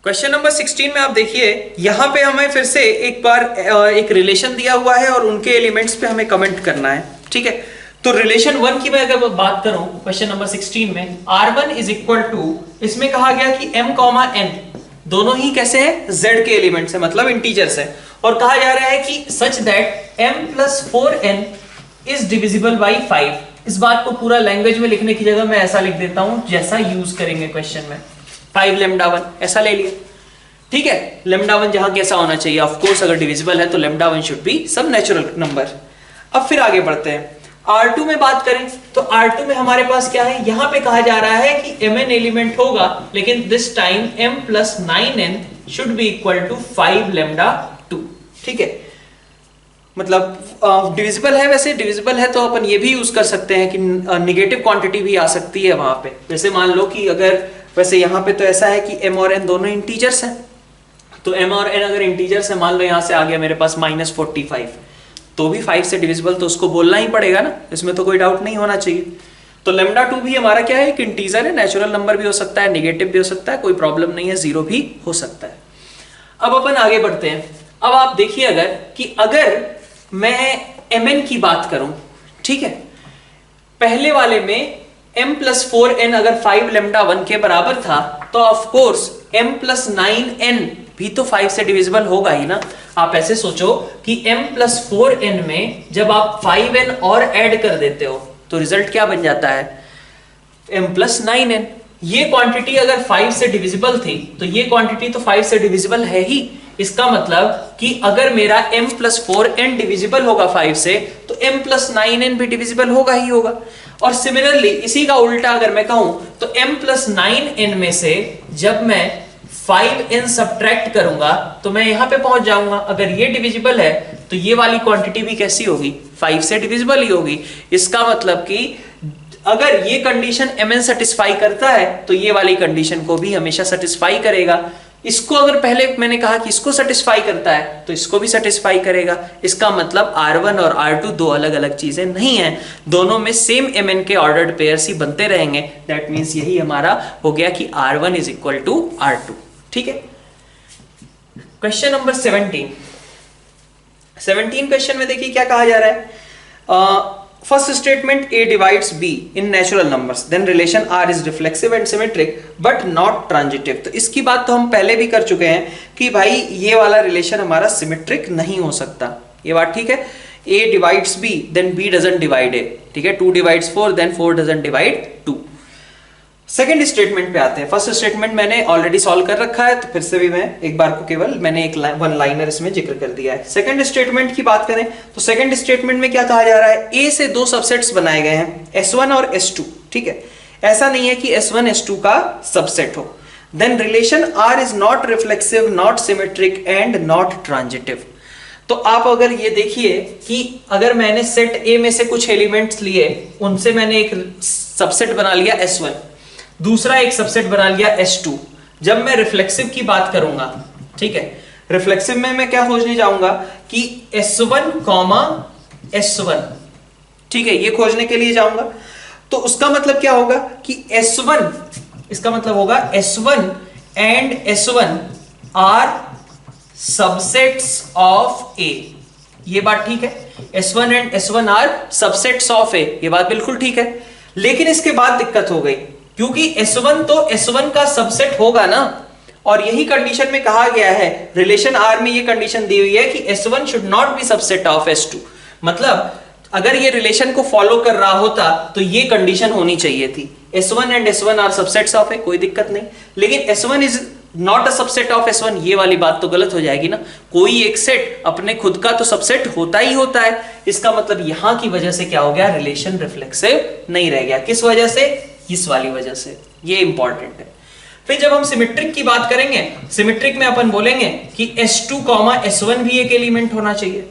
Question number 16 में आप देखिए, यहां पे हमें फिर से एक बार एक रिलेशन दिया हुआ है और उनके एलिमेंट्स पे हमें कमेंट करना है। ठीक है, तो रिलेशन 1 की मैं अगर बात करूं क्वेश्चन नंबर 16 में, R1 इज इक्वल टू, इसमें कहा गया कि m कॉमा n दोनों ही कैसे हैं, z के एलिमेंट्स है, मतलब इंटीजर्स है, और कहा जा रहा है कि such that m plus 4n is divisible by 5। इस बात को पूरा लैंग्वेज में लिखने की जगह मैं ऐसा लिख देता हूं जैसा यूज करेंगे क्वेश्चन में, 5 लैम्डा 1 ऐसा ले लिया। ठीक है, लैम्डा 1 जहां कैसा होना चाहिए, ऑफ कोर्स अगर डिविजिबल है तो लैम्डा 1 शुड बी सब नेचुरल नंबर। अब फिर आगे बढ़ते हैं, R2 में बात करें तो R2 में हमारे पास क्या है, यहां पे कहा जा रहा है कि mn एलिमेंट होगा, लेकिन this time m plus 9n should be equal to 5 lambda 2। ठीक है, मतलब डिविजिबल है, वैसे डिविजिबल है तो अपन ये भी यूज कर सकते हैं कि निगेटिव क्वांटिटी भी आ सकती है वहां पे। जैसे मान लो कि अगर, वैसे यहां पे तो ऐसा है कि m और n दोनों इंटीजर्स हैं, तो m और n अगर इंटीजर्स है, मान लो यहां से आ गया मेरे पास -45, तो भी 5 से डिविजिबल तो उसको बोलना ही पड़ेगा ना, इसमें तो कोई डाउट नहीं होना चाहिए। तो लैम्डा 2 भी हमारा क्या है, एक इंटीजर है, नेचुरल नंबर भी हो सकता है, नेगेटिव भी हो सकता है, कोई प्रॉब्लम नहीं है, जीरो भी हो सकता है। अब अपन आगे बढ़ते हैं। अब आप देखिए अगर मैं mn की बात करूं, ठीक है, पहले वाले में m प्लस 4n अगर 5 लैम्डा 1 के बराबर था, तो of course m plus 9n भी तो 5 से डिविजिबल होगा ही ना। आप ऐसे सोचो कि m प्लस 4n में जब आप 5n और ऐड कर देते हो तो रिजल्ट क्या बन जाता है, m प्लस 9n। ये क्वांटिटी अगर 5 से डिविजिबल थी तो ये क्वांटिटी तो 5 से डिविजिबल है ही। इसका मतलब कि अगर मेरा m प्लस 4n डिविजिबल होगा 5 से, तो m प्लस 9n भी डिविजिबल होगा ही होगा। और सिमिलरली इसी का उल्टा अगर मैं कहूं तो m प्लस 9n में से जब मैं 5n सब्ट्रैक्ट करूंगा तो मैं यहां पे पहुंच जाऊंगा। अगर ये डिविजिबल है तो ये वाली क्वांटिटी भी कैसी होगी, 5 से डिविजिबल ही होगी। इसका मतलब कि अगर ये कंडीशन mn सेटिस्फाई करता है तो ये वाली कंडीशन को भी हमेशा सेटिस्फाई करेगा। इसको अगर पहले मैंने कहा कि इसको सेटिस्फाई करता है तो इसको भी सेटिस्फाई करेगा। इसका मतलब R1 और R2 दो अलग अलग चीजें नहीं हैं, दोनों में सेम mn के ऑर्डर्ड पेयर्स ही बनते रहेंगे। दैट मींस यही हमारा हो गया कि R1 is equal to R2। ठीक है, क्वेश्चन नंबर 17 क्वेश्चन में देखिए क्या कहा जा रहा है। First statement A divides B in natural numbers, then relation R is reflexive and symmetric but not transitive. तो इसकी बात तो हम पहले भी कर चुके हैं कि भाई ये वाला रिलेशन हमारा सिमेट्रिक नहीं हो सकता, ये बात ठीक है। A divides B then B doesn't divide A, ठीक है। 2 divides 4 then 4 doesn't divide 2। Second statement पे आते हैं। फर्स्ट स्टेटमेंट मैंने ऑलरेडी सॉल्व कर रखा है, तो फिर से भी मैं एक बार को केवल मैंने एक वन लाइनर इसमें जिक्र कर दिया है। सेकेंड स्टेटमेंट की बात करें तो सेकेंड स्टेटमेंट में क्या कहा जा रहा है, ए से दो सबसेट्स बनाए गए हैं, S1 और S2। ठीक है, ऐसा नहीं है कि S1 S2 का सबसेट हो। Then relation R is not reflexive, not symmetric and not transitive. तो आप अगर ये देखिए कि अगर मैंने सेट A में से कुछ एलिमेंट्स लिए, उनसे मैंने एक सबसेट बना लिया S1, दूसरा एक सबसेट बना लिया S2। जब मैं रिफ्लेक्सिव की बात करूंगा, ठीक है, रिफ्लेक्सिव में मैं क्या खोजने जाऊंगा कि S1 कॉमा S1, ठीक है, ये खोजने के लिए जाऊंगा। तो उसका मतलब क्या होगा कि S1, इसका मतलब होगा S1 and S1 are subsets of A। ये बात ठीक है, S1 and S1 are subsets of A, ये बात बिल्कुल ठीक है। लेकिन इसके बाद दिक्कत हो गई, क्योंकि S1 तो S1 का सबसेट होगा ना, और यही कंडीशन में कहा गया है, रिलेशन R में ये कंडीशन दी हुई है कि S1 should not be subset of S2। मतलब अगर ये रिलेशन को फॉलो कर रहा होता तो ये कंडीशन होनी चाहिए थी, S1 and S1 are subsets of है, कोई दिक्कत नहीं। लेकिन S1 is not a subset of S1, ये वाली बात तो गलत हो जाएगी ना। कोई एक सेट अपने खुद का तो सबसेट होता ही होता है। इसका मतलब यहां की वजह से क्या हो गया, रिलेशन रिफ्लेक्सिव नहीं रह गया। किस वजह से, इस वाली वजह से, ये इंपॉर्टेंट है। फिर जब हम सिमेट्रिक की बात करेंगे, सिमेट्रिक में अपन बोलेंगे कि S2 कॉमा S1 भी एक एलिमेंट होना चाहिए।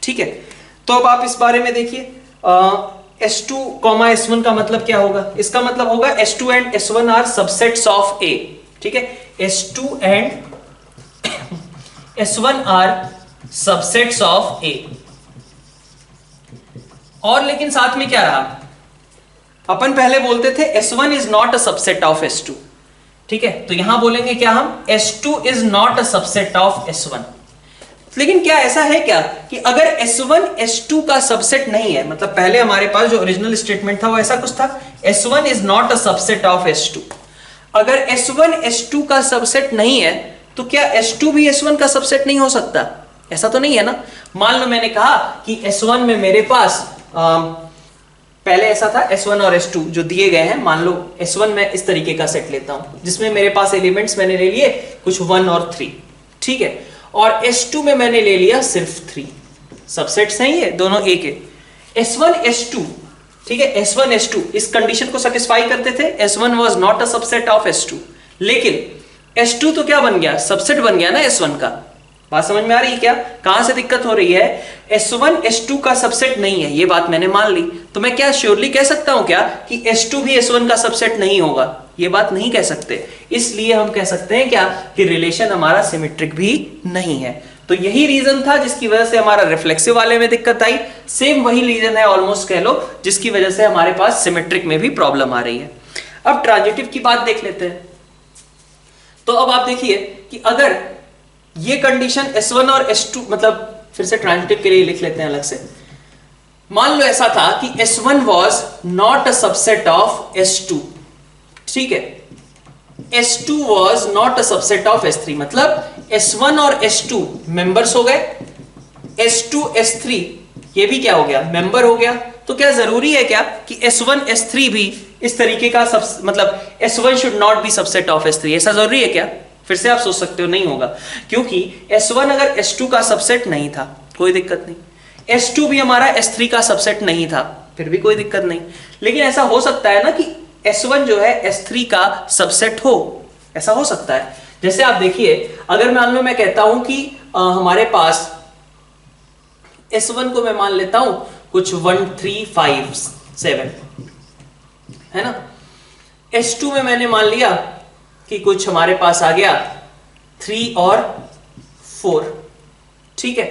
ठीक है, तो अब आप इस बारे में देखिए, S2 कॉमा S1 का मतलब क्या होगा, इसका मतलब होगा S2 and S1 are subsets of A। ठीक है, S2 and S1 are subsets of A। और लेकिन साथ में क्या रहा, अपन पहले बोलते थे S1 is not a subset of S2, ठीक है, तो यहां बोलेंगे क्या हम, S2 is not a subset of S1। लेकिन क्या ऐसा है क्या कि अगर S1 S2 का सबसेट नहीं है, मतलब पहले हमारे पास जो ओरिजिनल स्टेटमेंट था वो ऐसा कुछ था, S1 is not a subset of S2। अगर S1 S2 का सबसेट नहीं है तो क्या S2 भी S1 का सबसेट नहीं हो सकता? ऐसा तो नहीं है ना। मान लो मैंने कहा कि S1 में मेरे पास पहले ऐसा था S1 और S2 जो दिए गए हैं, मान लो S1 में इस तरीके का सेट लेता हूं जिसमें मेरे पास एलिमेंट्स मैंने ले लिए कुछ 1 और 3, ठीक है, और S2 में मैंने ले लिया सिर्फ 3, सबसेट्स नहीं है, दोनों एक है। S1 S2, ठीक है, S1 S2 इस कंडीशन को सेटिस्फाई करते थे, S1 was not a subset of S2, लेकिन S2 तो क्या बन गया, सबसेट बन गया ना S1 का। बात समझ में आ रही है क्या, कहां से दिक्कत हो रही है, S1 S2 का सबसेट नहीं है, ये बात मैंने मान ली, तो मैं क्या श्योरली कह सकता हूं क्या कि S2 भी S1 का सबसेट नहीं होगा? ये बात नहीं कह सकते। इसलिए हम कह सकते हैं क्या कि रिलेशन हमारा सिमेट्रिक भी नहीं है। तो यही रीजन था जिसकी वजह से हमारा रिफ्लेक्सिव वाले में दिक्कत आई, सेम वही रीजन है ऑलमोस्ट कह लो जिसकी वजह से हमारे पास सिमेट्रिक में भी प्रॉब्लम आ रही है। अब ट्रांजिटिव की बात देख लेते हैं। तो अब आप देखिए कि अगर ये कंडीशन S1 और S2, मतलब फिर से ट्रांजिटिव के लिए लिख लेते हैं अलग से। मान लो ऐसा था कि S1 was not a subset of S2, ठीक है, S2 was not a subset of S3, मतलब S1 और S2 मेंबर्स हो गए, S2 S3 ये भी क्या हो गया, मेंबर हो गया। तो क्या जरूरी है क्या कि S1 S3 भी इस तरीके का मतलब S1 should not be subset of S3, ऐसा जरूरी है क्या? फिर से आप सोच सकते हो नहीं होगा, क्योंकि S1 अगर S2 का सबसेट नहीं था कोई दिक्कत नहीं, S2 भी हमारा S3 का सबसेट नहीं था फिर भी कोई दिक्कत नहीं, लेकिन ऐसा हो सकता है ना कि S1 जो है S3 का सबसेट हो, ऐसा हो सकता है। जैसे आप देखिए, अगर मान लो मैं कहता हूं कि हमारे पास S1 को मैं मान लेता हूं कुछ 1 3 5 7 है ना, S2 में मैंने मान लिया कि कुछ हमारे पास आ गया 3 और 4, ठीक है,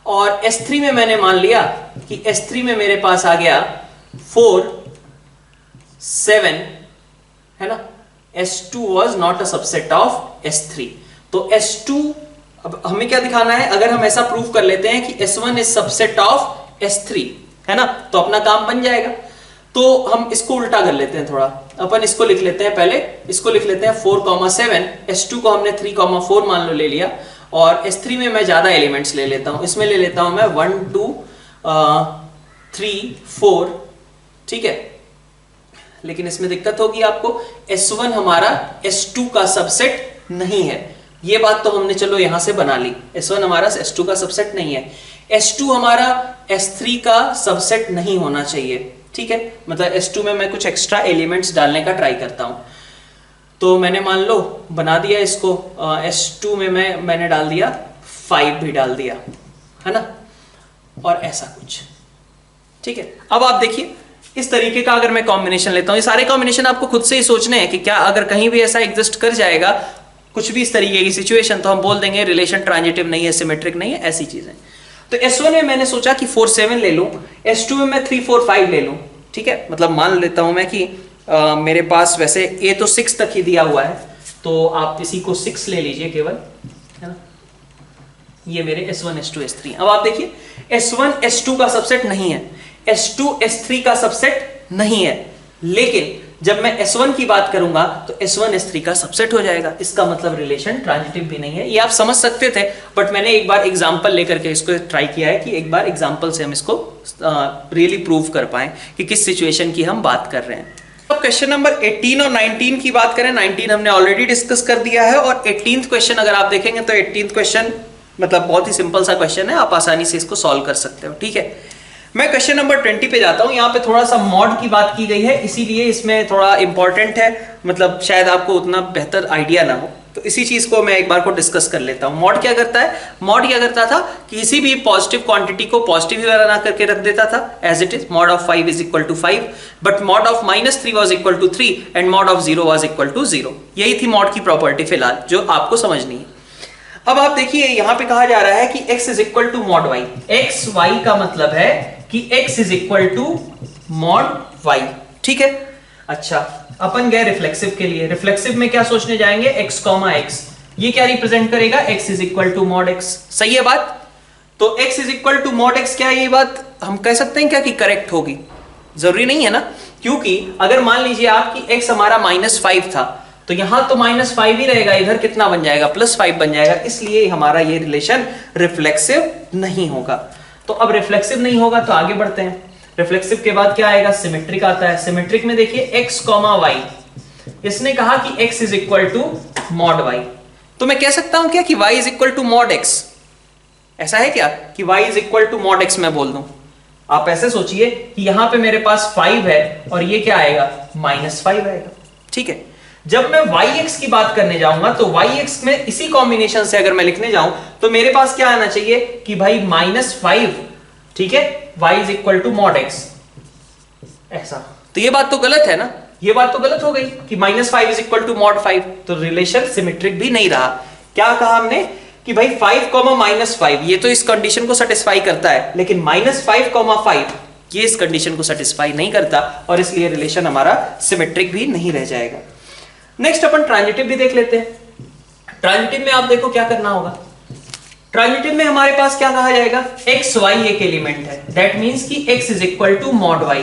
और S3 में मैंने मान लिया कि S3 में मेरे पास आ गया 4 7 है ना। S2 was not a subset of S3। तो S2, अब हमें क्या दिखाना है, अगर हम ऐसा प्रूव कर लेते हैं कि S1 is subset of S3 है ना, तो अपना काम बन जाएगा। तो हम इसको उल्टा कर लेते हैं थोड़ा, अपन इसको लिख लेते हैं, पहले इसको लिख लेते हैं 4,7, S2 को हमने 3,4 मान लो ले लिया, और S3 में मैं ज्यादा एलिमेंट्स ले लेता हूं, इसमें ले लेता हूं मैं 1 2 3 4, ठीक है, लेकिन इसमें दिक्कत होगी आपको, S1 हमारा S2 का सबसेट नहीं है, ये बात तो हमने चलो यहां से बना ली, S1 हमारा S2 का सबसेट नहीं है, S2 हमारा S3 का सबसेट नहीं होना चाहिए, ठीक है, मतलब S2 में मैं कुछ एक्स्ट्रा एलिमेंट्स डालने का ट्राई करता हूं, तो मैंने मान लो बना दिया इसको, S2 में मैंने डाल दिया 5 भी डाल दिया है ना, और ऐसा कुछ, ठीक है। अब आप देखिए इस तरीके का अगर मैं कॉम्बिनेशन लेता हूं, ये सारे कॉम्बिनेशन आपको खुद से ही सोचने हैं कि क्या अगर कहीं भी ऐसा एग्जिस्ट कर जाएगा कुछ भी इस तरीके की सिचुएशन, तो हम बोल देंगे रिलेशन ट्रांजिटिव नहीं है, सिमेट्रिक नहीं है, ऐसी चीजें। तो S1 में मैंने सोचा कि 4 7 ले लूं, S2 में मैं 3 4 5 ले लूं, ठीक है, मतलब मान लेता हूं मैं कि मेरे पास वैसे A तो 6 तक ही दिया हुआ है, तो आप इसी को 6 ले लीजिए केवल, है ना, ये मेरे S1 S2 S3। अब आप देखिए S1 S2 का सबसेट नहीं है, S2 S3 का सबसेट नहीं है, लेकिन जब मैं S1 की बात करूंगा तो S1 S3 का सबसेट हो जाएगा, इसका मतलब रिलेशन ट्रांजिटिव भी नहीं है। ये आप समझ सकते थे, बट मैंने एक बार एग्जांपल लेकर के इसको ट्राई किया है कि एक बार एग्जांपल से हम इसको रियली प्रूव कर पाए कि किस सिचुएशन की हम बात कर रहे हैं। अब क्वेश्चन नंबर 18 और 19 की बात करें, 19 हमने ऑलरेडी डिस्कस कर दिया है, और 18th क्वेश्चन अगर आप देखेंगे तो 18th क्वेश्चन मतलब बहुत ही सिंपल सा क्वेश्चन है, आप आसानी से इसको सॉल्व कर सकते हो, ठीक है। मैं क्वेश्चन नंबर 20 पे जाता हूं, यहाँ पे थोड़ा सा मॉड की बात की गई है, इसीलिए इसमें थोड़ा इंपॉर्टेंट है, मतलब शायद आपको उतना बेहतर आइडिया ना हो, तो इसी चीज को मैं एक बार को डिस्कस कर लेता हूं। मॉड क्या करता है, मॉड क्या करता था कि किसी भी पॉजिटिव क्वांटिटी को पॉजिटिव ही बना करके रख देता था as it is, mod of 5 is equal to 5, but mod of -3 was equal to 3 and mod of 0 was equal to 0। यही थी मॉड की प्रॉपर्टी फिलहाल जो आपको समझनी है। अब आप देखिए यहां पे कहा जा रहा है कि x is equal to mod y, x y का मतलब है कि x is equal to mod y, ठीक है। अच्छा, अपन गए रिफ्लेक्सिव के लिए। रिफ्लेक्सिव में क्या सोचने जाएंगे, x कॉमा x, ये क्या रिप्रेजेंट करेगा, x is equal to mod x। सही है बात। तो x is equal to mod x, क्या ये बात हम कह सकते हैं क्या कि करेक्ट होगी? जरूरी नहीं है ना, क्योंकि अगर मान लीजिए आपकी x हमारा -5 था, तो यहां तो -5 ही रहेगा, इधर कितना बन जाएगा, +5 बन जाएगा, इसलिए हमारा ये रिलेशन रिफ्लेक्सिव नहीं होगा। तो अब रिफ्लेक्सिव नहीं होगा तो आगे बढ़ते हैं। रिफ्लेक्सिव के बाद क्या आएगा, सिमेट्रिक आता है। सिमेट्रिक में देखिए x, y, इसने कहा कि x is equal to mod y, तो मैं कह सकता हूं क्या कि y is equal to mod x? ऐसा है क्या कि y is equal to mod x मैं बोल दूं? आप ऐसे सोचिए कि यहां पे मेरे पास 5 है और ये क्या आएगा, -5 आएगा। ठीक है, जब मैं yx की बात करने जाऊंगा तो yx में इसी कॉम्बिनेशन से अगर मैं लिखने जाऊं तो मेरे पास क्या आना चाहिए कि भाई -5, ठीक है, y is equal to mod x, ऐसा। तो ये बात तो गलत है ना, ये बात तो गलत हो गई कि -5 इज इक्वल टू मॉड 5, तो रिलेशन सिमेट्रिक भी नहीं रहा। क्या कहा हमने कि भाई 5, -5 ये तो इस कंडीशन को सेटिस्फाई करता है, लेकिन -5, 5 ये इस कंडीशन को सेटिस्फाई नहीं करता, और इसलिए रिलेशन हमारा सिमेट्रिक भी नहीं रह जाएगा। नेक्स्ट अपन ट्रांजिटिव भी देख लेते हैं। ट्रांजिटिव में आप देखो क्या करना होगा। ट्रांजिटिव में हमारे पास क्या कहा जाएगा, x y एक एलिमेंट है, दैट मींस कि x is equal to mod y,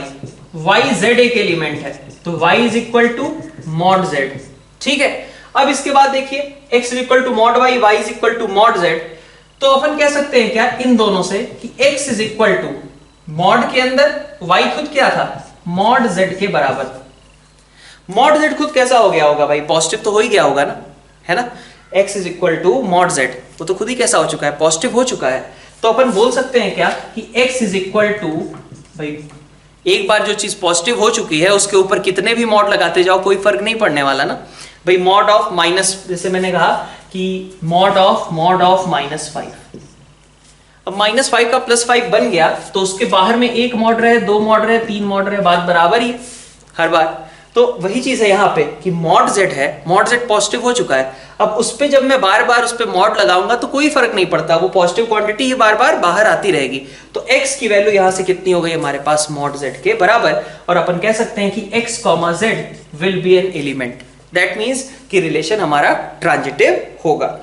y z एक एलिमेंट है, तो y is equal to mod z। ठीक है, अब इसके बाद देखिए x is equal to mod y, y is equal to mod z, तो अपन कह सकते हैं क्या इन दोनों से कि x is equal to mod के अंदर y खुद क्या था, मॉड z के बराबर। मॉड z खुद कैसा हो गया होगा भाई, पॉजिटिव तो हो ही गया होगा ना, है ना। x is equal to mod z, वो तो खुद ही कैसा हो चुका है, पॉजिटिव हो चुका है। तो अपन बोल सकते हैं क्या कि x इज इक्वल टू, भाई एक बार जो चीज पॉजिटिव हो चुकी है उसके ऊपर कितने भी मॉड लगाते जाओ कोई फर्क नहीं पड़ने वाला ना भाई। मॉड ऑफ माइनस, जैसे मैंने कहा कि मॉड ऑफ -5, अब -5 का +5 बन गया तो उसके बाहर में एक मॉड रहे, 2 मॉड रहे, 3 मॉड रहे, बात बराबर ही हर बार। तो वही चीज है यहाँ पे कि मॉड z है, मॉड z पॉजिटिव हो चुका है, अब उस पे जब मैं बार बार उस पे मॉड लगाऊंगा तो कोई फर्क नहीं पड़ता, वो पॉजिटिव क्वांटिटी ही बार बार बाहर आती रहेगी। तो x की वैल्यू यहां से कितनी हो गई हमारे पास, मॉड z के बराबर, और अपन कह सकते हैं कि x, z will be an element, that means कि रिलेशन हमारा ट्रांजिटिव होगा।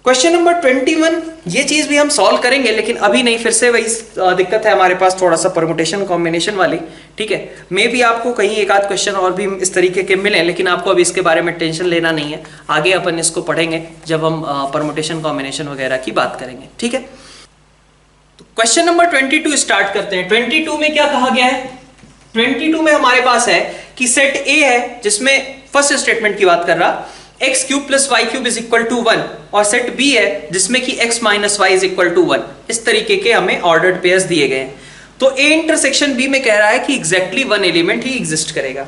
क्वेश्चन नंबर 21, ये चीज भी हम सॉल्व करेंगे लेकिन अभी नहीं, फिर से वही दिक्कत है हमारे पास थोड़ा सा परमुटेशन कॉम्बिनेशन वाली। ठीक है, मे भी आपको कहीं एक आध क्वेश्चन और भी इस तरीके के मिले, लेकिन आपको अभी इसके बारे में टेंशन लेना नहीं है, आगे अपन इसको पढ़ेंगे जब हम परमुटेशन कॉम्बिनेशन वगैरह की बात करेंगे। ठीक है, तो क्वेश्चन नंबर 22 स्टार्ट करते हैं। 22 में क्या कहा गया है, 22 में हमारे पास है कि सेट ए है जिसमें फर्स्ट स्टेटमेंट की बात कर रहा, x cube plus y cube is equal to 1, और सेट बी है जिसमें कि x minus y is equal to 1। इस तरीके के हमें ऑर्डर्ड पेयर्स दिए गए हैं। तो a इंटरसेक्शन b में कह रहा है कि एग्जैक्टली 1 एलिमेंट ही एग्जिस्ट करेगा।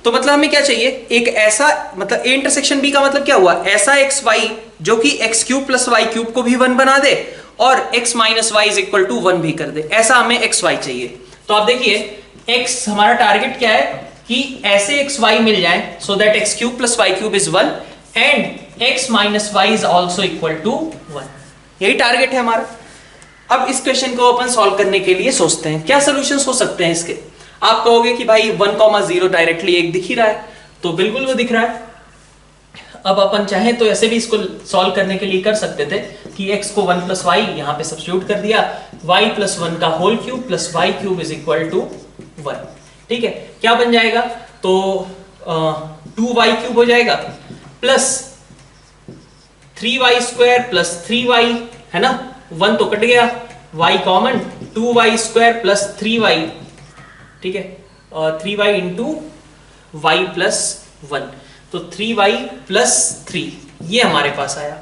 तो मतलब हमें क्या चाहिए, एक ऐसा, मतलब a इंटरसेक्शन b का मतलब क्या हुआ, ऐसा x y जो कि x cube plus y cube को भी 1 बना दे और x minus y is equal to 1 भी कर दे, ऐसा हमें x y चाहिए। तो आप देखिए x हमारा टारगेट क्या है कि ऐसे x y मिल जाए so that x cube plus y cube is 1 and x minus y is also equal to 1, यही टारगेट है हमारा। अब इस क्वेश्चन को अपन सॉल्व करने के लिए सोचते हैं क्या सॉल्यूशंस हो सकते हैं इसके। आप कहोगे कि भाई 1,0 डायरेक्टली एक दिख ही रहा है, तो बिल्कुल वो दिख रहा है। अब अपन चाहें तो ऐसे भी इसको सॉल्व करने के लिए कर सकते थे कि x को 1 प्लस वाई यहाँ पे सब्स्टिट्यूट कर दिया, y प्लस 1 का whole cube plus y cube is equal to 1। ठीक है, क्या बन जाएगा, तो 2y क्यूब हो जाएगा plus 3y square plus 3y, है ना, 1 तो कट गया, y common, 2y square plus 3y, ठीक है, और 3y इंटू y प्लस 1, तो 3y प्लस 3 ये हमारे पास आया।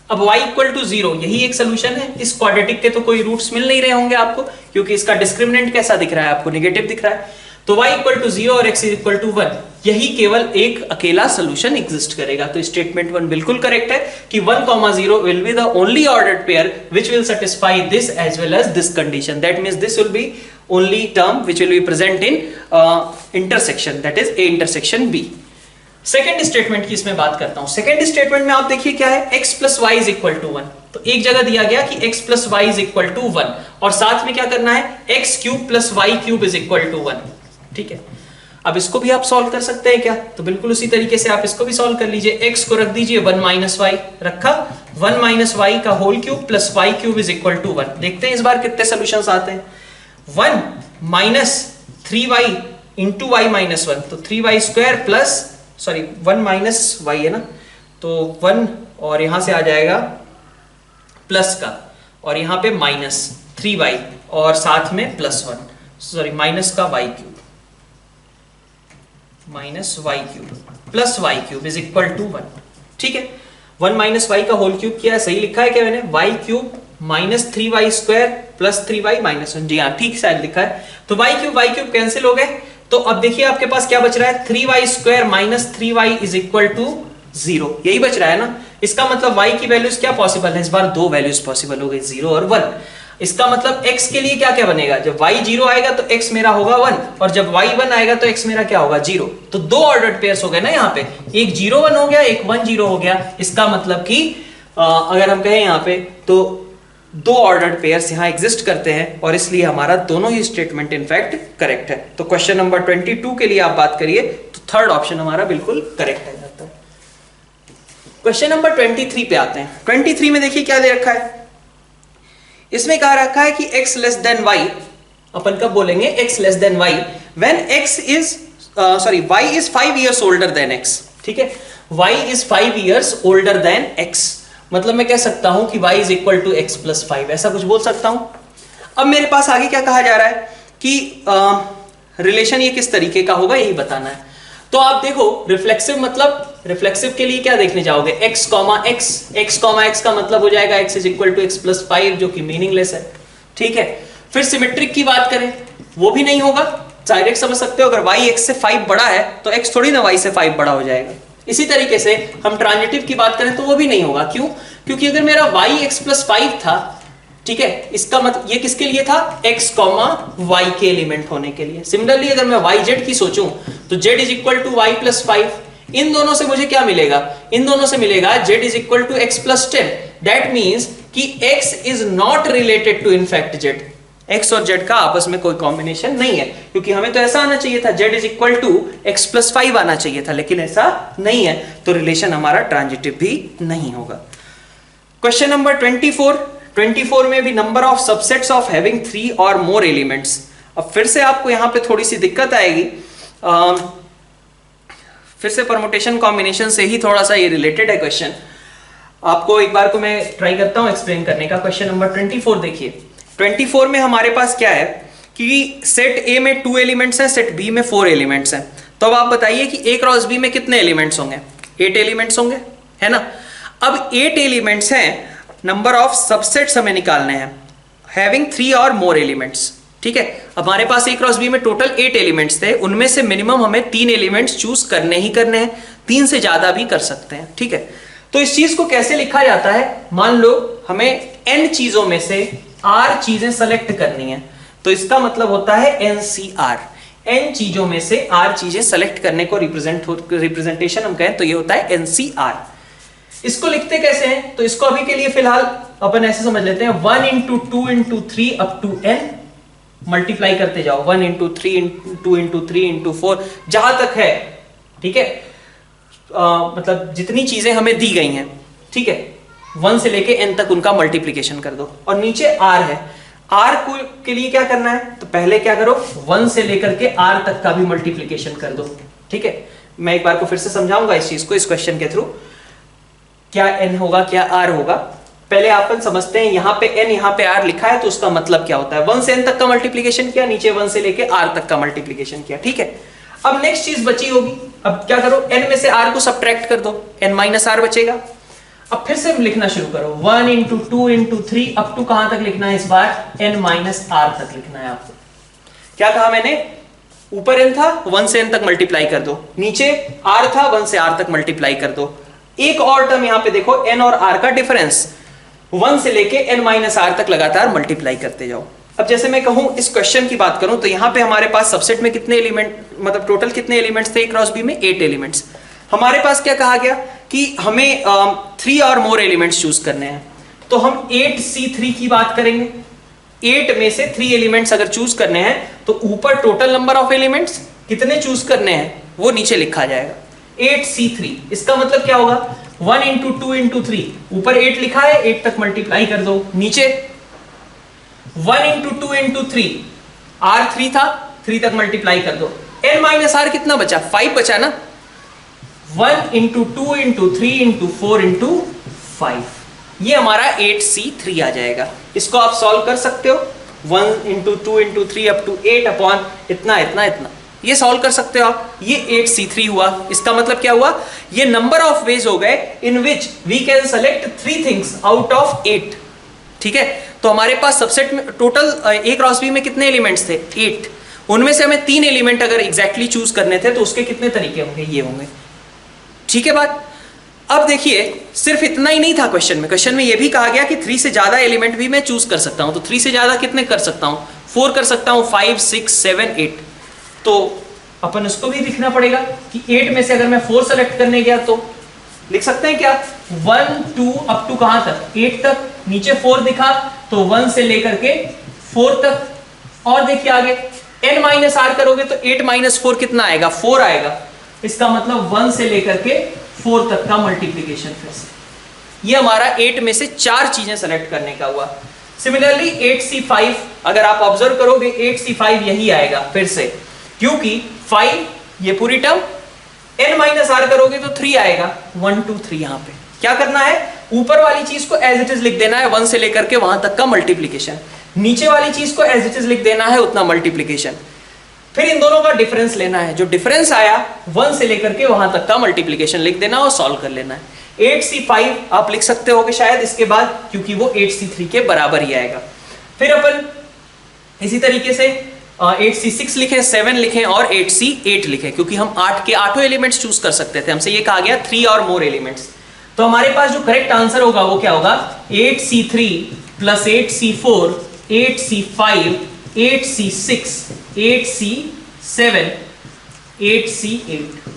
अब y इक्वल टू 0 यही एक सोल्यूशन है। इस क्वाड्रेटिक के तो कोई रूट्स मिल नहीं रहे होंगे आपको, क्योंकि इसका डिस्क्रिमिनेंट कैसा दिख रहा है आपको, नेगेटिव दिख रहा है। तो y इक्वल टू 0 और x इक्वल टू 1, यही केवल एक अकेला सोल्यूशन एग्जिस्ट करेगा। तो स्टेटमेंट 1 बिल्कुल करेक्ट है कि 1,0 will be the only ordered pair which will satisfy this as well as this condition, that means this will be only term which will be present in intersection, that is a intersection b। Second statement की इसमें बात करता हूं। Second statement में आप देखिए क्या है, x plus y is equal to 1। तो एक जगह दिया गया कि x plus y is equal to 1 और साथ में क्या करना है, x cube plus y cube is equal to 1। ठीक है, अब इसको भी आप सॉल्व कर सकते हैं क्या? तो बिल्कुल उसी तरीके से आप इसको भी सॉल्व कर लीजिए। x को रख दीजिए 1 माइनस वाई, रखा 1 माइनस वाई का whole cube plus y cube is equal to 1। देखते हैं इस बार कितने सॉल्यूशंस आते हैं। 1 minus 3y into Y minus 1, तो 3y square plus 1 minus Y है ना, तो 1 और यहां से आ जाएगा प्लस का, और यहां पे माइनस 3y और साथ में प्लस 1 माइनस का y cube, minus y cube plus y cube is equal to 1। ठीक है, 1 माइनस वाई का होल क्यूब किया है, सही लिखा है क्या मैंने? Y cube minus 3y square plus 3y minus 1, जी हाँ ठीक शायद लिखा है। तो वाई क्यूब कैंसिल हो गए, तो अब देखिए आपके पास क्या बच रहा है, 3y square minus 3y is equal to 0, यही बच रहा है ना। इसका मतलब y की वैल्यूज क्या पॉसिबल है, इस बार दो वैल्यूज पॉसिबल हो गई, 0 और 1। इसका मतलब x के लिए क्या क्या बनेगा, जब y 0 आएगा तो x मेरा होगा 1, और जब y 1 आएगा तो x मेरा क्या होगा 0। तो दो ऑर्डर्ड पेयर्स हो गए ना यहाँ पे, एक 0 1 हो गया, एक 1 0 हो गया। इसका मतलब कि अगर हम कहें यहाँ पे तो दो ऑर्डर्ड पेयर्स यहाँ एग्जिस्ट करते हैं, और इसलिए हमारा दोनों ही स्टेटमेंट इनफैक्ट करेक्ट है। तो क्वेश्चन नंबर 22 के लिए आप बात करिए तो थर्ड ऑप्शन हमारा बिल्कुल करेक्ट है। क्वेश्चन नंबर 23 पे आते हैं। 23 में देखिए क्या दे रखा है, इसमें कहा रखा है कि x लेस देन y, अपन कब बोलेंगे x less than y, when y is 5 years older than x। ठीक है, y is 5 years older than x, मतलब मैं कह सकता हूं कि y is equal to x plus 5, ऐसा कुछ बोल सकता हूं। अब मेरे पास आगे क्या कहा जा रहा है कि रिलेशन ये किस तरीके का होगा, यही बताना है। तो आप देखो रिफ्लेक्सिव, मतलब रिफ्लेक्सिव के लिए क्या देखने जाओगे, x कॉमा x का मतलब हो जाएगा x is equal to x plus 5, जो कि मीनिंगलेस है। ठीक है, फिर सिमेट्रिक की बात करें वो भी नहीं होगा, डायरेक्ट समझ सकते हो, अगर y x से 5 बड़ा है तो x थोड़ी ना y से 5 बड़ा हो जाएगा। इसी तरीके से हम ट्रांजिटिव की बात करें तो वो भी नहीं होगा, क्यों? क्योंकि अगर मेरा y x प्लस 5 था, ठीक है, इसका मतलब ये किसके लिए था, x कॉमा y के एलिमेंट होने के लिए। सिमिलरली अगर मैं yz की सोचूं तो z is equal to y plus 5, इन दोनों से मुझे क्या मिलेगा, इन दोनों से मिलेगा z is equal to x plus 10। That means कि x is not related to in fact z, x और z का आपस में कोई कॉम्बिनेशन नहीं है, क्योंकि हमें तो ऐसा आना चाहिए था, z is equal to x plus 5 आना चाहिए था, लेकिन ऐसा नहीं है, तो रिलेशन हमारा ट्रांजिटिव भी नहीं होगा। क्वेश्चन नंबर 24 में भी number of subsets of having 3 और मोर एलिमेंट्स। अब फिर से आपको यहां पे थोड़ी सी दिक्कत आएगी, फिर से परमुटेशन कॉम्बिनेशन से ही थोड़ा सा ये रिलेटेड है क्वेश्चन। आपको एक बार को मैं ट्राई करता हूं एक्सप्लेन करने का। क्वेश्चन नंबर 24 देखिए, 24 में हमारे पास क्या है कि सेट ए में 2 एलिमेंट्स हैं, सेट बी में 4 एलिमेंट्स हैं। तो अब आप बताइए कि ए क्रॉस बी में कितने एलिमेंट्स होंगे, 8 एलिमेंट्स होंगे, है ना। अब 8 एलिमेंट्स हैं, नंबर ऑफ सबसेट्स हमें निकालने हैं हैविंग 3 और मोर एलिमेंट्स। ठीक है, हमारे पास ए क्रॉस बी में टोटल 8 एलिमेंट्स थे, उनमें से मिनिमम हमें 3 एलिमेंट्स चूज करने ही करने हैं, 3 से ज्यादा भी कर सकते हैं। ठीक है, तो इस चीज को कैसे लिखा जाता है, मान लो हमें n चीजों में से r चीजें सेलेक्ट करनी है, तो इसका मतलब होता है NCR, n चीजों में से r चीजें सेलेक्ट करने को रिप्रेजेंटेशन हम कहें तो ये होता है NCR। इसको लिखते कैसे हैं, तो इसको अभी के लिए फिलहाल अपन ऐसे समझ लेते हैं, 1 into 2 into 3 up to n, multiply करते जाओ, 1 इंटू 3 इंटू 2 इंटू 3 इंटू 4 जहां तक है। ठीक है, मतलब जितनी चीजें हमें दी गई हैं, ठीक है, 1 से लेके n तक उनका मल्टीप्लीकेशन कर दो, और नीचे r है, r को के लिए क्या करना है, तो पहले क्या करो 1 से लेकर के r तक का भी मल्टीप्लीकेशन कर दो। ठीक है, मैं एक बार को फिर से समझाऊंगा इस चीज को इस क्वेश्चन के थ्रू, क्या n होगा क्या r होगा। पहले अपन समझते हैं, यहां पे n यहां पे r लिखा है तो उसका मतलब क्या होता है, 1 से n तक का मल्टीप्लीकेशन किया, नीचे 1 से लेके r तक का मल्टीप्लीकेशन किया। ठीक है, अब नेक्स्ट चीज बची होगी, अब क्या करो, n में से r को सब्ट्रैक्ट कर दो, n माइनस r बचेगा। अब फिर से लिखना शुरू करो, 1 इंटू 2 इंटू 3 अप टू कहां तक लिखना है, इस बार n माइनस r तक लिखना है आपको। क्या कहा मैंने, ऊपर n था 1 से n तक मल्टीप्लाई कर दो, नीचे r था 1 से r तक मल्टीप्लाई कर दो। एक और टर्म यहां पे देखो, n और r का डिफरेंस, 1 से लेके n माइनस r तक लगातार मल्टीप्लाई करते जाओ। अब जैसे मैं कहूं इस क्वेश्चन की बात करूं तो यहां पे हमारे पास सबसेट में कितने एलिमेंट, मतलब टोटल कितने एलिमेंट्स थे ए क्रॉस बी में, 8 एलिमेंट्स। हमारे पास क्या कहा गया कि हमें 3 और मोर एलिमेंट्स चूज करने हैं, तो हम 8C3 की बात करेंगे। 8 में से 3 एलिमेंट्स अगर चूज करने हैं तो ऊपर टोटल नंबर ऑफ एलिमेंट्स कितने चूज करने हैं वो नीचे लिखा जाएगा। 8C3 इसका मतलब क्या होगा, 1 इंटू 2 इंटू 3, ऊपर 8 लिखा है, 8 तक मल्टीप्लाई कर दो, नीचे 1 इंटू 2 इंटू 3, R3 था, 3 तक मल्टीप्लाई कर दो, n माइनस आर कितना बचा, 5 बचा ना, 1 इंटू 2 इंटू 3 इंटू 4 इंटू 5, ये हमारा 8C3 आ जाएगा। इसको आप सॉल्व कर सकते हो, 1 into 2 into 3 up to 8 upon इतना इतना इतना, ये सॉल्व कर सकते हो आप। ये 8C3 हुआ। इसका मतलब क्या हुआ, ये नंबर ऑफ वेज हो गए in which we can select 3 things out of 8। ठीक है, तो हमारे पास सबसेट में टोटल A क्रॉस B में कितने एलिमेंट्स थे, 8, उनमें से हमें 3 एलिमेंट अगर एग्जैक्टली चूज करने थे तो उसके कितने तरीके होंगे, ये होंगे। ठीक है बात। अब देखिए सिर्फ इतना ही नहीं था क्वेश्चन में ये भी कहा गया कि 3 से ज्यादा एलिमेंट भी मैं चूज कर सकता हूं। तो 3 से ज्यादा कितने कर सकता हूं, 4 कर सकता हूं, 5 6 7 8। तो अपन उसको भी लिखना पड़ेगा कि 8 में से अगर मैं 4 सेलेक्ट करने गया तो लिख सकते हैं क्या, 1 2 अप टू कहां तक, 8 तक, नीचे 4 दिखा तो 1 से लेकर के 4 तक, और देखिए आगे n माइनस आर करोगे तो 8 माइनस 4 कितना आएगा, 4 आएगा। इसका मतलब 1 से लेकर के 4 तक का मल्टीप्लीकेशन। फिर से ये हमारा 8 में से 4 चीजें सेलेक्ट करने का हुआ। सिमिलरली 8C5 अगर आप ऑब्जर्व करोगे 8C5 यही आएगा फिर से, क्योंकि 5 ये पूरी टर्म, n माइनस आर करोगे तो 3 आएगा, 1 2 3। यहां पे क्या करना है, ऊपर वाली चीज को एज इट इज लिख देना है, 1 से लेकर के वहां तक का मल्टीप्लीकेशन, नीचे वाली चीज को एज इट इज लिख देना है उतना मल्टीप्लीकेशन, फिर इन दोनों का डिफरेंस लेना है, जो डिफरेंस आया 1 से लेकर के वहां तक का मल्टीप्लीकेशन लिख देना और सॉल्व कर लेना है। 8C5 आप लिख सकते होगे शायद इसके बाद, क्योंकि वो 8C3 के बराबर ही आएगा। फिर अपन इसी तरीके से 8C6 लिखें, 7 लिखें और 8C8 लिखें, क्योंकि हम 8 के 8 एलिमेंट्स चूज कर सकते थे। हमसे ये कहा गया 3 और मोर एलिमेंट्स। तो हमारे पास जो करेक्ट आंसर होगा वो क्या होगा, 8C3 plus 8C4 8C5 8C6 8C7 8C8।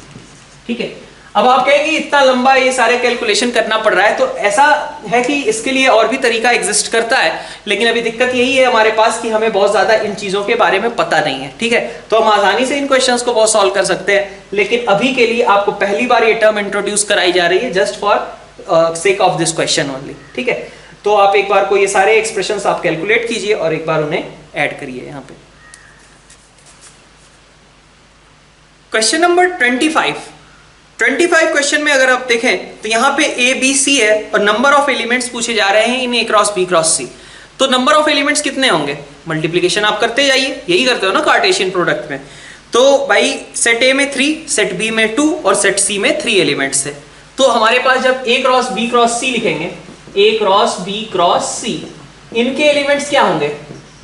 ठीक है, अब आप कहेंगे इतना लंबा ये सारे कैलकुलेशन करना पड़ रहा है, तो ऐसा है कि इसके लिए और भी तरीका एग्जिस्ट करता है, लेकिन अभी दिक्कत यही है हमारे पास कि हमें बहुत ज्यादा इन चीजों के बारे में पता नहीं है। ठीक है, तो हम आसानी से इन क्वेश्चंस को बहुत सॉल्व कर सकते हैं, लेकिन अभी के लिए आपको पहली बार ये टर्म इंट्रोड्यूस कराई जा रही है just for sake of this question only. ठीक है, तो आप एक बार को ये सारे एक्सप्रेशंस आप कैलकुलेट कीजिए और एक बार उन्हें ऐड करिए। यहाँ पे क्वेश्चन नंबर 25 क्वेश्चन में अगर आप देखें तो यहाँ पे A B C है और नंबर ऑफ एलिमेंट्स पूछे जा रहे हैं इन A cross B cross C। तो नंबर ऑफ एलिमेंट्स कितने होंगे, मल्टीप्लिकेशन आप करते जाइए, यही करते हो ना कार्टेशियन प्रोडक्ट में। तो भाई सेट A में 3, सेट B में 2 और सेट C में 3 एलिमेंट्स है। तो हमारे पास जब A cross B cross C लिखेंगे, A cross B cross C, इनके एलिमेंट्स क्या होंगे,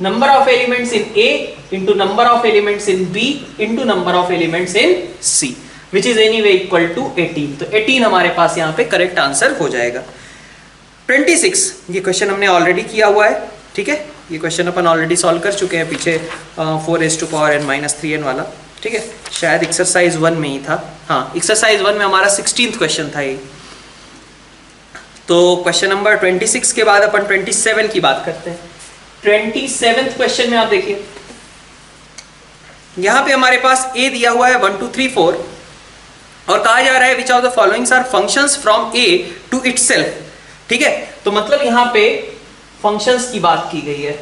number of elements in A into number of elements in B into number of elements in C, which is anyway equal to 18। तो 18 हमारे पास यहाँ पे correct answer हो जाएगा। 26 ये क्वेश्चन हमने ऑलरेडी किया हुआ है। ठीक है, ये क्वेश्चन अपन ऑलरेडी सॉल्व कर चुके हैं पीछे 4n-3n वाला। ठीक है, शायद एक्सरसाइज 1 में ही था। हाँ, एक्सरसाइज 1 में हमारा 16th क्वेश्चन था ये। तो क्वेश्चन नंबर 26 के बाद अपन 27 की बात करते हैं। 27th क्वेश्चन में आप देखिए, यहां पे हमारे पास A दिया हुआ है 1 2 3 4 और कहा जा रहा है which of the followings are functions from A to itself. ठीक है, तो मतलब यहां पे फंक्शंस की बात की गई है।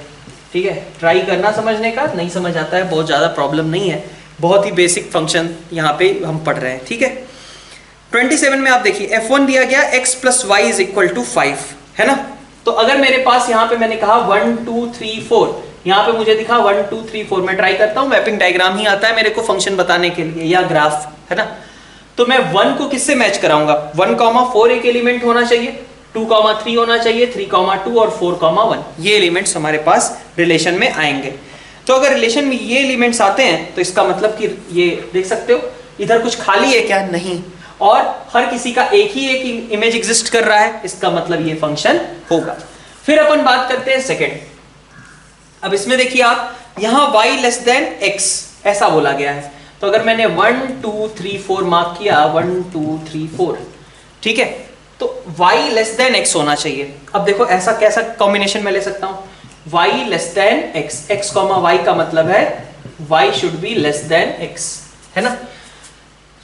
ठीक है, ट्राई करना समझने का, नहीं समझ आता है बहुत ज्यादा प्रॉब्लम नहीं है, बहुत ही बेसिक फंक्शन यहाँ पे हम पढ़ रहे हैं। ठीक है, 27 में आप देखिए f1 दिया गया x plus y is equal to 5 है ना। तो अगर मेरे पास यहाँ पे मैंने कहा 1 2 3 4, यहाँ पे मुझे दिखा 1 2 3 4, मैं ट्राई करता हूँ, मैपिंग डायग्राम ही आता है मेरे को फंक्शन बताने के लिए या ग्राफ, है ना। तो मैं 1 को किससे मैच कराऊंगा, 1,4 एक एलिमेंट होना चाहिए, 2,3 होना चाहिए, 3,2 और 4,1 ये एलिमेंट्स हमारे पास रिलेशन में आएंगे। तो अगर रिलेशन में ये एलिमेंट्स आते हैं तो इसका मतलब कि ये देख सकते हो इधर कुछ खाली है क्या, नहीं, और हर किसी का एक ही एक इमेज एग्जिस्ट कर रहा है, इसका मतलब ये फंक्शन होगा। फिर अपन बात करते हैं सेकंड। अब इसमें देखिए आप यहां y लेस देन x ऐसा बोला गया है, तो अगर मैंने 1 2 3 4 मार्क किया 1 2 3 4, ठीक है, तो y लेस देन x होना चाहिए। अब देखो ऐसा कैसा कॉम्बिनेशन में ले सकता हूं, y less than x, x y का मतलब है y should be less than x। है ना।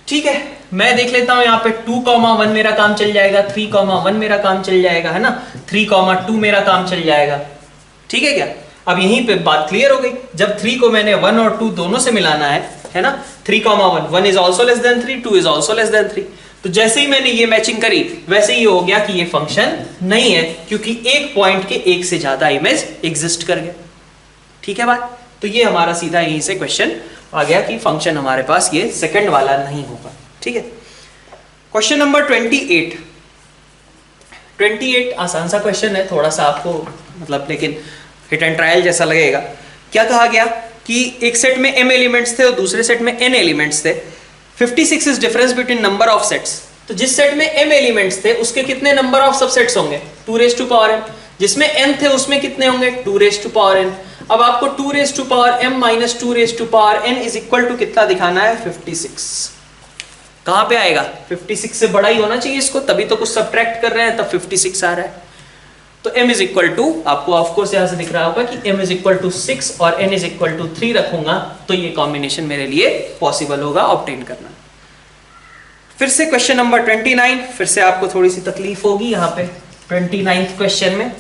ठीक है, मैं देख लेता हूं यहाँ पे 2,1 मेरा काम चल जाएगा, 3,1 मेरा काम चल जाएगा, है ना, 3,2 मेरा काम चल जाएगा। ठीक है क्या, अब यहीं पे बात क्लियर हो गई। जब 3 को मैंने 1 और 2 दोनों से मिलाना है ना, 3,1, 1 is also less than 3, 2 is also less than 3। तो जैसे ही मैंने ये मैचिंग करी वैसे ही हो गया कि ये फंक्शन नहीं है, क्योंकि एक पॉइंट के एक से ज्यादा इमेज एग्जिस्ट कर गया। ठीक है बात, तो ये हमारा सीधा यहीं से क्वेश्चन आ गया कि फंक्शन हमारे पास ये सेकंड वाला नहीं होगा। ठीक है, क्वेश्चन नंबर 28। 28 आसान सा क्वेश्चन है, थोड़ा सा आपको मतलब लेकिन हिट एंड ट्रायल जैसा लगेगा। क्या कहा गया कि एक सेट में m एलिमेंट्स थे और दूसरे सेट में n एलिमेंट्स थे। 56 is difference between number of sets. तो जिस सेट में m एलिमेंट्स थे उसके कितने नंबर ऑफ सबसेट्स होंगे, 2n। जिसमें n थे उसमें कितने होंगे, 2n। अब आपको 2m minus 2n is equal to कितना दिखाना है, 56। कहां पे आएगा, 56 से बड़ा ही होना चाहिए इसको, तभी तो कुछ सब्ट्रैक्ट कर रहे हैं, तब 56 आ रहा है। तो m इज इक्वल टू, आपको ऑफकोर्स यहां से दिख रहा होगा कि m इज इक्वल टू 6 और n इज इक्वल टू 3 रखूंगा तो ये कॉम्बिनेशन मेरे लिए पॉसिबल होगा ऑब्टेन करना। फिर से क्वेश्चन नंबर 29, फिर से आपको थोड़ी सी तकलीफ होगी यहाँ पे 29th क्वेश्चन में।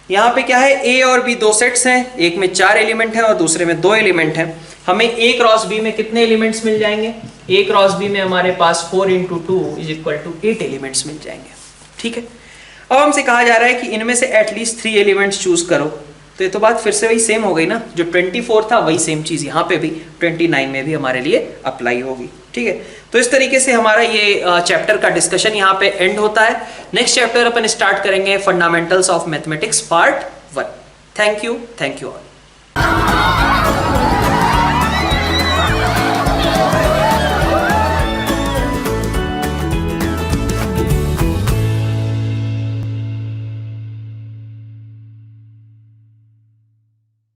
यहाँ पे क्या है, a और b दो सेट्स हैं, एक में 4 एलिमेंट हैं और दूसरे में 2 एलिमेंट हैं। हमें a क्रॉस b में कितने एलिमेंट्स मिल जाएंगे, a क्रॉस b में हमारे पास 4 into 2 is equal to 8 elements मिल जाएंगे। ठीक है, अब हमसे कहा जा रहा है कि इनमें से एटलीस्ट 3 एलिमेंट्स चूज करो। तो ये तो बात फिर से वही सेम हो गई ना, जो 24 था वही सेम चीज यहाँ पे भी 29 में भी हमारे लिए अप्लाई होगी। ठीक है, तो इस तरीके से हमारा ये चैप्टर का डिस्कशन यहाँ पे एंड होता है। नेक्स्ट चैप्टर अपन स्टार्ट करेंगे fundamentals of mathematics part 1। Thank you all.